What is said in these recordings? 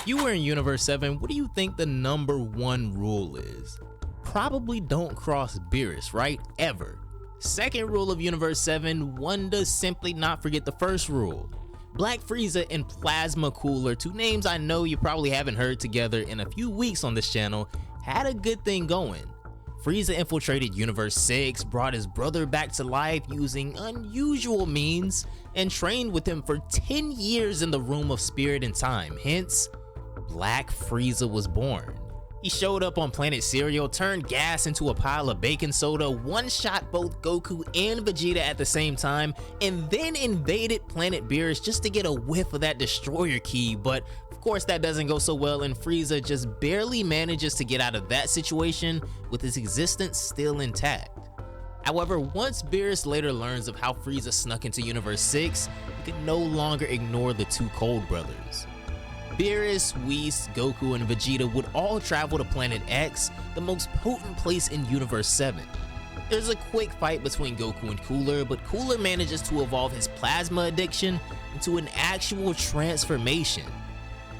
you were in Universe 7, what do you think the #1 rule is? Probably don't cross Beerus, right? Ever. Second rule of Universe 7, one does simply not forget the first rule. Black Frieza and Plasma Cooler, two names I know you probably haven't heard together in a few weeks on this channel, had a good thing going. Frieza infiltrated Universe 6, brought his brother back to life using unusual means, and trained with him for 10 years in the Room of Spirit and Time, hence, Black Frieza was born. He showed up on planet Cereal, turned gas into a pile of baking soda, one-shot both Goku and Vegeta at the same time, and then invaded planet Beerus just to get a whiff of that destroyer key, but of course that doesn't go so well and Frieza just barely manages to get out of that situation with his existence still intact. However, once Beerus later learns of how Frieza snuck into Universe 6, he could no longer ignore the two Cold brothers. Beerus, Whis, Goku, and Vegeta would all travel to Planet X, the most potent place in Universe 7. There's a quick fight between Goku and Cooler, but Cooler manages to evolve his plasma addiction into an actual transformation.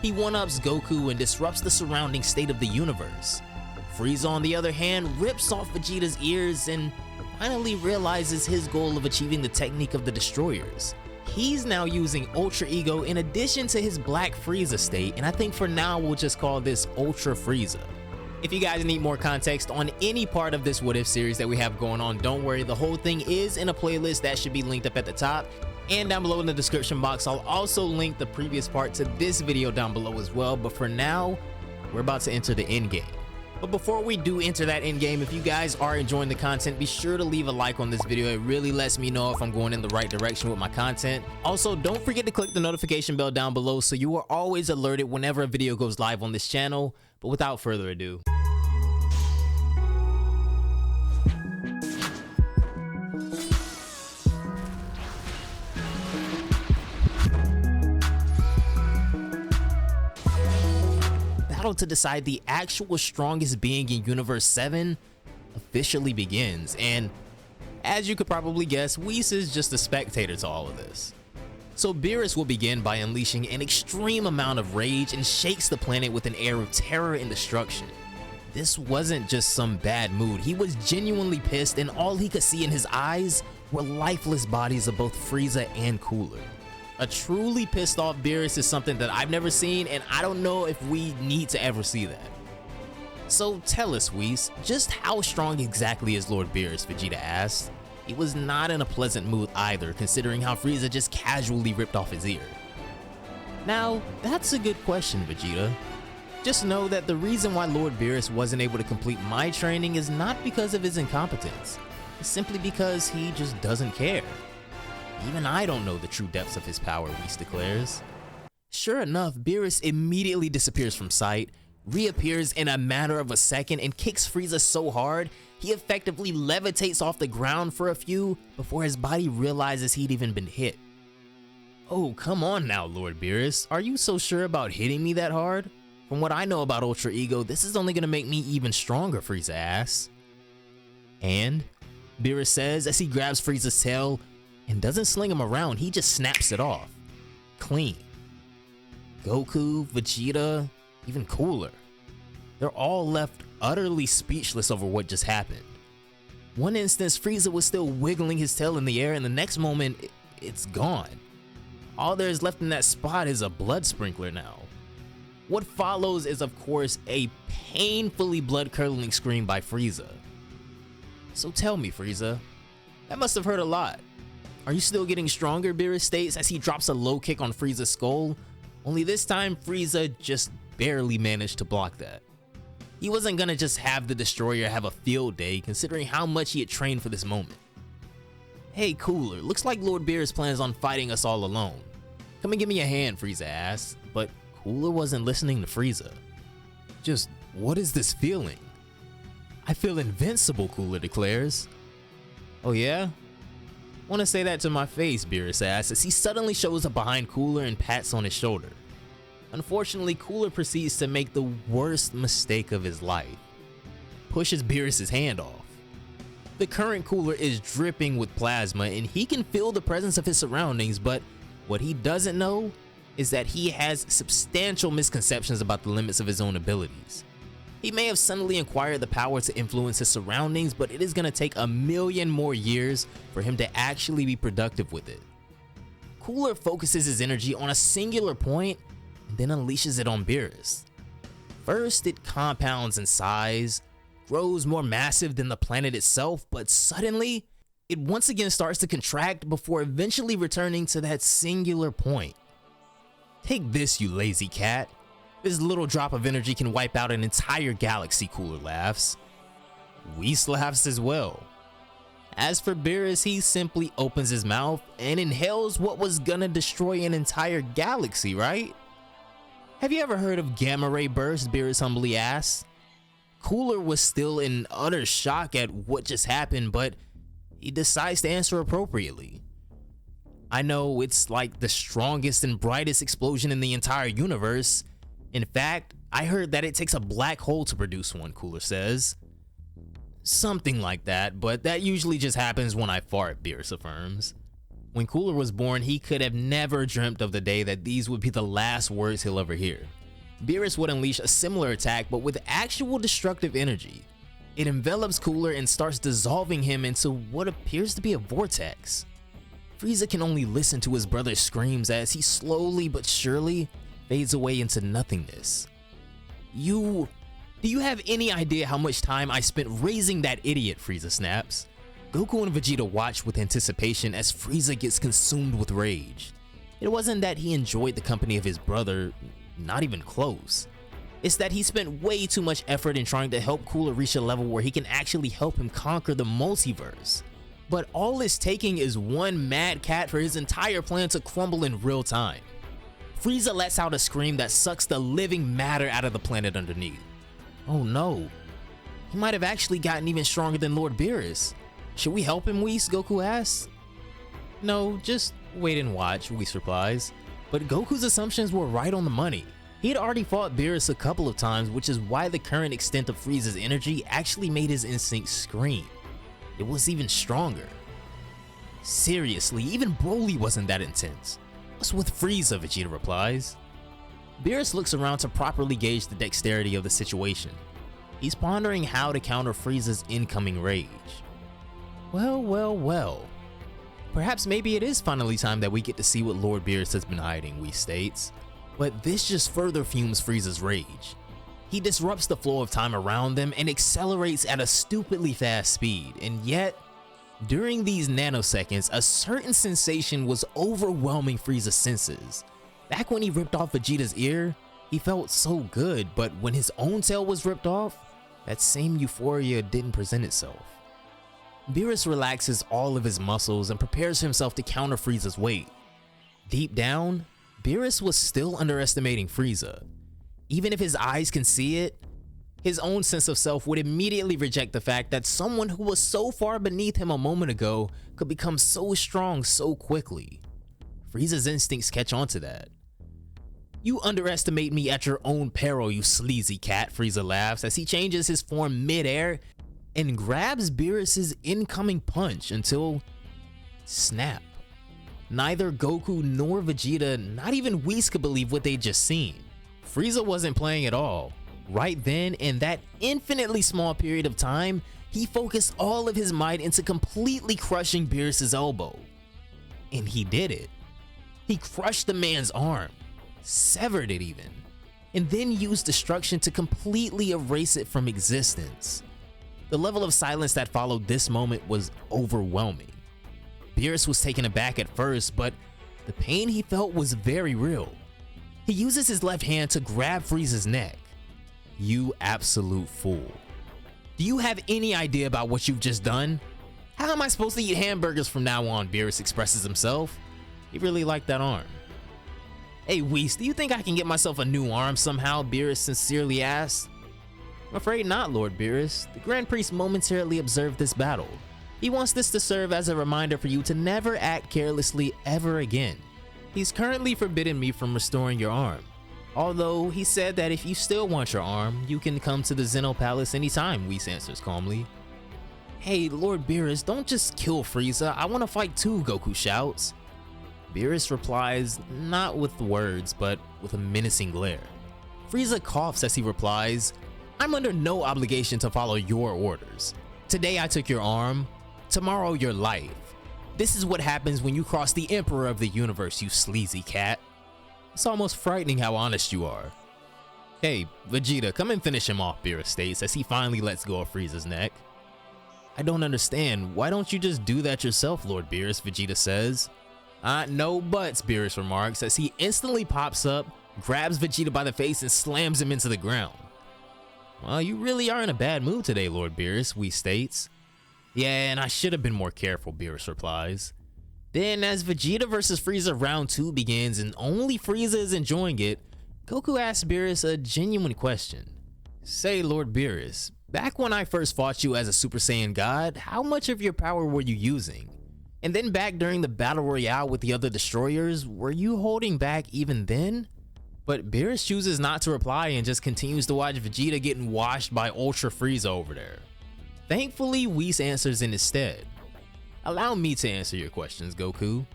He one-ups Goku and disrupts the surrounding state of the universe. Frieza, on the other hand, rips off Vegeta's ears and finally realizes his goal of achieving the technique of the Destroyers. He's now using Ultra Ego in addition to his Black Frieza state, and I think for now we'll just call this Ultra Frieza. If you guys need more context on any part of this What If series that we have going on, don't worry, the whole thing is in a playlist that should be linked up at the top, and down below in the description box I'll also link the previous part to this video down below as well, but for now, we're about to enter the end game. But before we do enter that end game, if you guys are enjoying the content, be sure to leave a like on this video. It really lets me know if I'm going in the right direction with my content. Also, don't forget to click the notification bell down below so you are always alerted whenever a video goes live on this channel. But without further ado, battle to decide the actual strongest being in Universe 7 officially begins, and as you could probably guess, Whis is just a spectator to all of this. So Beerus will begin by unleashing an extreme amount of rage and shakes the planet with an air of terror and destruction. This wasn't just some bad mood, he was genuinely pissed and all he could see in his eyes were lifeless bodies of both Frieza and Cooler. A truly pissed off Beerus is something that I've never seen, and I don't know if we need to ever see that. So tell us, Whis, just how strong exactly is Lord Beerus? Vegeta asked. He was not in a pleasant mood either, considering how Frieza just casually ripped off his ear. Now, that's a good question, Vegeta. Just know that the reason why Lord Beerus wasn't able to complete my training is not because of his incompetence. It's simply because he just doesn't care. Even I don't know the true depths of his power, Whis declares. Sure enough, Beerus immediately disappears from sight, reappears in a matter of a second, and kicks Frieza so hard, he effectively levitates off the ground for a few before his body realizes he'd even been hit. Oh, come on now, Lord Beerus. Are you so sure about hitting me that hard? From what I know about Ultra Ego, this is only gonna make me even stronger, Frieza asks. And? Beerus says as he grabs Frieza's tail, and doesn't sling him around, he just snaps it off. Clean. Goku, Vegeta, even Cooler. They're all left utterly speechless over what just happened. One instance, Frieza was still wiggling his tail in the air, and the next moment, it's gone. All there is left in that spot is a blood sprinkler now. What follows is, of course, a painfully blood-curdling scream by Frieza. So tell me, Frieza, that must have hurt a lot. Are you still getting stronger? Beerus states as he drops a low kick on Frieza's skull, only this time Frieza just barely managed to block that. He wasn't gonna just have the Destroyer have a field day considering how much he had trained for this moment. Hey Cooler, looks like Lord Beerus plans on fighting us all alone. Come and give me a hand, Frieza asked, but Cooler wasn't listening to Frieza. Just what is this feeling? I feel invincible, Cooler declares. Oh yeah? Wanna say that to my face, Beerus asks as he suddenly shows up behind Cooler and pats on his shoulder. Unfortunately, Cooler proceeds to make the worst mistake of his life. Pushes Beerus' hand off. The current Cooler is dripping with plasma and he can feel the presence of his surroundings, but what he doesn't know is that he has substantial misconceptions about the limits of his own abilities. He may have suddenly acquired the power to influence his surroundings, but it is going to take a million more years for him to actually be productive with it. Cooler focuses his energy on a singular point and then unleashes it on Beerus. First, it compounds in size, grows more massive than the planet itself, but suddenly, it once again starts to contract before eventually returning to that singular point. Take this, you lazy cat. This little drop of energy can wipe out an entire galaxy, Cooler laughs. Whis laughs as well. As for Beerus, he simply opens his mouth and inhales what was gonna destroy an entire galaxy, right? Have you ever heard of gamma ray burst? Beerus humbly asks. Cooler was still in utter shock at what just happened, but he decides to answer appropriately. I know it's like the strongest and brightest explosion in the entire universe. In fact, I heard that it takes a black hole to produce one, Cooler says. Something like that, but that usually just happens when I fart, Beerus affirms. When Cooler was born, he could have never dreamt of the day that these would be the last words he'll ever hear. Beerus would unleash a similar attack, but with actual destructive energy. It envelops Cooler and starts dissolving him into what appears to be a vortex. Frieza can only listen to his brother's screams as he slowly but surely fades away into nothingness. Do you have any idea how much time I spent raising that idiot? Frieza snaps. Goku and Vegeta watch with anticipation as Frieza gets consumed with rage. It wasn't that he enjoyed the company of his brother, not even close. It's that he spent way too much effort in trying to help Cooler reach a level where he can actually help him conquer the multiverse. But all it's taking is one mad cat for his entire plan to crumble in real time. Frieza lets out a scream that sucks the living matter out of the planet underneath. Oh no, he might have actually gotten even stronger than Lord Beerus. Should we help him, Whis? Goku asks. No, just wait and watch, Whis replies. But Goku's assumptions were right on the money. He had already fought Beerus a couple of times, which is why the current extent of Frieza's energy actually made his instinct scream. It was even stronger. Seriously, even Broly wasn't that intense. What's with Frieza? Vegeta replies. Beerus looks around to properly gauge the dexterity of the situation. He's pondering how to counter Frieza's incoming rage. Well. Perhaps maybe it is finally time that we get to see what Lord Beerus has been hiding, Whis states. But this just further fumes Frieza's rage. He disrupts the flow of time around them and accelerates at a stupidly fast speed, and yet, during these nanoseconds, a certain sensation was overwhelming Frieza's senses. Back when he ripped off Vegeta's ear, he felt so good, but when his own tail was ripped off, that same euphoria didn't present itself. Beerus relaxes all of his muscles and prepares himself to counter Frieza's weight. Deep down, Beerus was still underestimating Frieza. Even if his eyes can see it, his own sense of self would immediately reject the fact that someone who was so far beneath him a moment ago could become so strong so quickly. Frieza's instincts catch on to that. You underestimate me at your own peril, you sleazy cat, Frieza laughs as he changes his form mid-air and grabs Beerus's incoming punch until snap. Neither Goku nor Vegeta, not even Whis, could believe what they'd just seen. Frieza wasn't playing at all. Right then, in that infinitely small period of time, he focused all of his might into completely crushing Beerus's elbow. And he did it. He crushed the man's arm, severed it even, and then used destruction to completely erase it from existence. The level of silence that followed this moment was overwhelming. Beerus was taken aback at first, but the pain he felt was very real. He uses his left hand to grab Frieza's neck. You absolute fool. Do you have any idea about what you've just done? How am I supposed to eat hamburgers from now on? Beerus expresses himself. He really liked that arm. Hey Whis, do you think I can get myself a new arm somehow? Beerus sincerely asks. I'm afraid not, Lord Beerus. The Grand Priest momentarily observed this battle. He wants this to serve as a reminder for you to never act carelessly ever again. He's currently forbidden me from restoring your arm. Although he said that if you still want your arm, you can come to the Zeno Palace anytime, Whis answers calmly. Hey, Lord Beerus, don't just kill Frieza. I want to fight too, Goku shouts. Beerus replies, not with words, but with a menacing glare. Frieza coughs as he replies, "I'm under no obligation to follow your orders. Today I took your arm, tomorrow your life. This is what happens when you cross the Emperor of the Universe, you sleazy cat." It's almost frightening how honest you are. "Hey, Vegeta, come and finish him off," Beerus states as he finally lets go of Frieza's neck. "I don't understand. Why don't you just do that yourself, Lord Beerus?" Vegeta says. No buts," Beerus remarks as he instantly pops up, grabs Vegeta by the face and slams him into the ground. "Well, you really are in a bad mood today, Lord Beerus," Whis states. "Yeah, and I should have been more careful," Beerus replies. Then as Vegeta vs Frieza round 2 begins and only Frieza is enjoying it, Goku asks Beerus a genuine question. "Say, Lord Beerus, back when I first fought you as a Super Saiyan God, how much of your power were you using? And then back during the Battle Royale with the other destroyers, were you holding back even then?" But Beerus chooses not to reply and just continues to watch Vegeta getting washed by Ultra Frieza over there. Thankfully, Whis answers in his stead. "Allow me to answer your questions, Goku.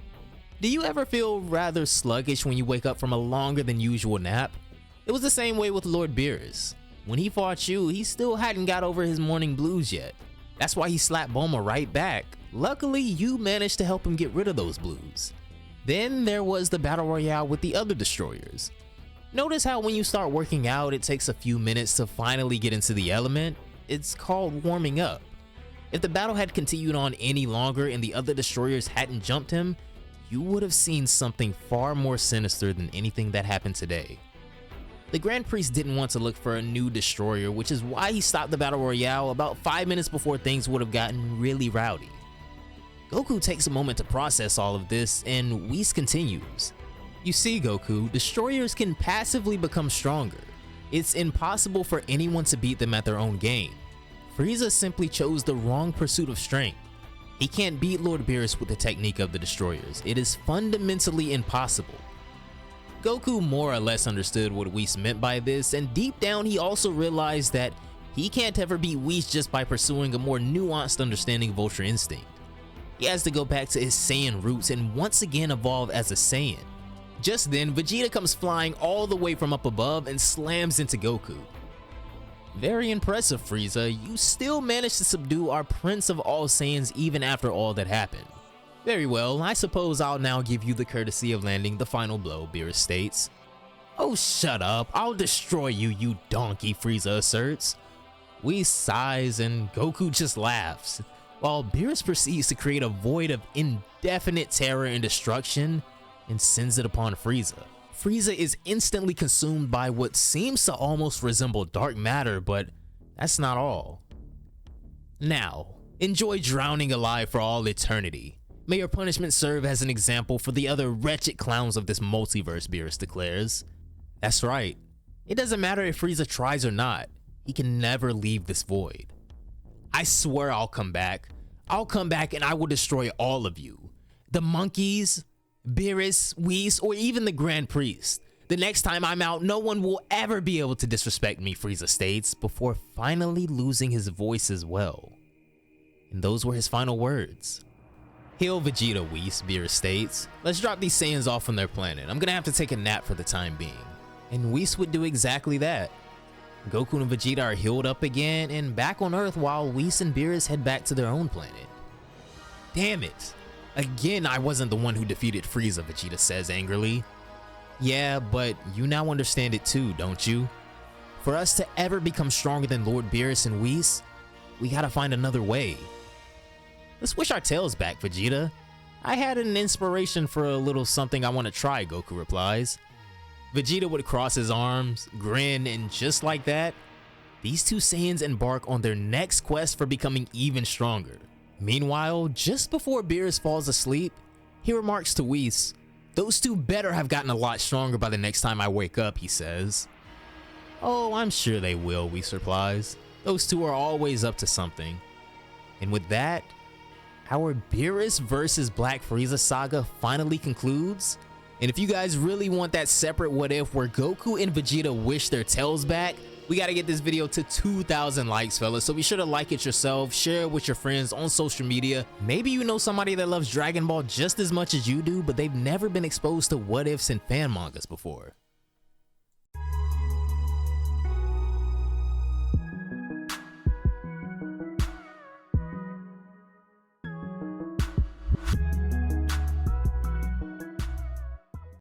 Do you ever feel rather sluggish when you wake up from a longer than usual nap? It was the same way with Lord Beerus. When he fought you, he still hadn't got over his morning blues yet. That's why he slapped Bulma right back. Luckily, you managed to help him get rid of those blues. Then there was the Battle Royale with the other destroyers. Notice how when you start working out, it takes a few minutes to finally get into the element? It's called warming up. If the battle had continued on any longer and the other destroyers hadn't jumped him, you would have seen something far more sinister than anything that happened today. The Grand Priest didn't want to look for a new destroyer, which is why he stopped the Battle Royale about 5 minutes before things would have gotten really rowdy." Goku takes a moment to process all of this, and Whis continues. "You see, Goku, destroyers can passively become stronger. It's impossible for anyone to beat them at their own game. Frieza simply chose the wrong pursuit of strength. He can't beat Lord Beerus with the technique of the destroyers. It is fundamentally impossible." Goku more or less understood what Whis meant by this, and deep down he also realized that he can't ever beat Whis just by pursuing a more nuanced understanding of Ultra Instinct. He has to go back to his Saiyan roots and once again evolve as a Saiyan. Just then, Vegeta comes flying all the way from up above and slams into Goku. "Very impressive, Frieza. You still managed to subdue our Prince of all Saiyans even after all that happened. Very well, I suppose I'll now give you the courtesy of landing the final blow," Beerus states. "Oh, shut up. I'll destroy you, you donkey," Frieza asserts. Whis sighs and Goku just laughs, while Beerus proceeds to create a void of indefinite terror and destruction and sends it upon Frieza. Frieza is instantly consumed by what seems to almost resemble dark matter, but that's not all. "Now, enjoy drowning alive for all eternity. May your punishment serve as an example for the other wretched clowns of this multiverse," Beerus declares. That's right. It doesn't matter if Frieza tries or not. He can never leave this void. "I swear I'll come back. I'll come back and I will destroy all of you. The monkeys, Beerus, Whis, or even the Grand Priest. The next time I'm out, no one will ever be able to disrespect me," Frieza states, before finally losing his voice as well. And those were his final words. "Hail Vegeta, Whis," Beerus states. "Let's drop these Saiyans off on their planet. I'm gonna have to take a nap for the time being." And Whis would do exactly that. Goku and Vegeta are healed up again and back on Earth while Whis and Beerus head back to their own planet. "Damn it. Again, I wasn't the one who defeated Frieza," Vegeta says angrily. "Yeah, but you now understand it too, don't you? For us to ever become stronger than Lord Beerus and Whis, we gotta find another way." "Let's switch our tails back, Vegeta. I had an inspiration for a little something I want to try," Goku replies. Vegeta would cross his arms, grin, and just like that, these two Saiyans embark on their next quest for becoming even stronger. Meanwhile, just before Beerus falls asleep, he remarks to Whis, "Those two better have gotten a lot stronger by the next time I wake up," he says. "Oh, I'm sure they will," Whis replies. "Those two are always up to something." And with that, our Beerus vs Black Frieza saga finally concludes. And if you guys really want that separate what if where Goku and Vegeta wish their tails back, We gotta get this video to 2,000 likes, fellas, so be sure to like it yourself, share it with your friends on social media. Maybe you know somebody that loves Dragon Ball just as much as you do, but they've never been exposed to what ifs and fan mangas before.